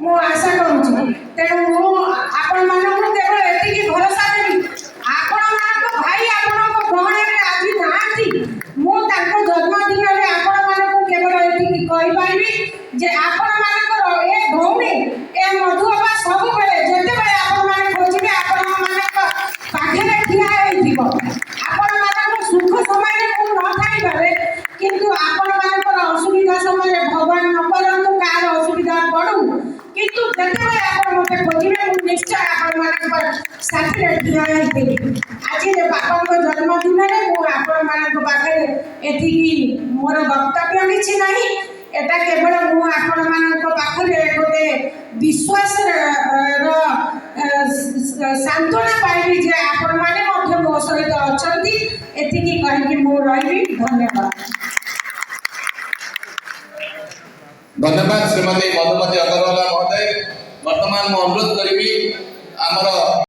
ମୁଁ ଆଶା କରୁଛି। ତେଣୁ ମୁଁ ଆପଣମାନଙ୍କୁ କେବଳ ଏତିକି ଭରସା ଦେବି, ଆପଣମାନଙ୍କ ଭାଇ ଆପଣଙ୍କ ଗହଣରେ ଆଜି ନାହାନ୍ତି, ମୁଁ ତାଙ୍କ ଜନ୍ମଦିନରେ ଆପଣମାନଙ୍କୁ କେବଳ ଏତିକି କହିପାରିବି ଯେ ଆପଣମାନଙ୍କର ଏ ଭଉଣୀ ଏ ମଧୁବାବା ସବୁବେଳେ ଯେତେବେଳେ ଆପଣମାନେ ଖୋଜିବେ ଆପଣମାନଙ୍କ ପାଖରେ ଠିଆ ହେଇଥିବ। ଆପଣମାନଙ୍କ ସୁଖ ସମୟରେ ମୁଁ ନଥାଇପାରେ, କିନ୍ତୁ ଆପଣମାନଙ୍କର ଅସୁବିଧା ସମୟରେ ଭଗବାନ ନ କରନ୍ତୁ କାହାର ଅସୁବିଧା ପଡ଼ୁ, କିନ୍ତୁ ଯେତେବେଳେ ଆପଣ ମୋତେ ଖୋଜିବେ ମୁଁ ନିଶ୍ଚୟ ଆପଣମାନଙ୍କ ସାଥିରେ ଠିଆ ହେଇଥିବି। ଆଜି ବାପାଙ୍କ ଜନ୍ମଦିନରେ ମୁଁ ଆପଣମାନଙ୍କ ପାଖରେ ଏତିକି, ମୋର ବକ୍ତବ୍ୟ କିଛି ନାହିଁ। এটা କେବଳ ମୁଁ ଆପଣମାନଙ୍କ ପାଖରେ ଗୋଟେ ବିଶ୍ୱାସର ସାନ୍ତ୍ୱନା ପାଇବି ଯେ ଆପଣମାନେ ମଧ୍ୟ ମୋ ସହିତ ଅଛନ୍ତି। ଏତିକି କହିକି ମୁଁ ରହିବି। ଧନ୍ୟବାଦ। धन्यवाद श्रीमती मधुमती अग्रवाल महोदय। वर्तमान मैं अनुरोध करी आमर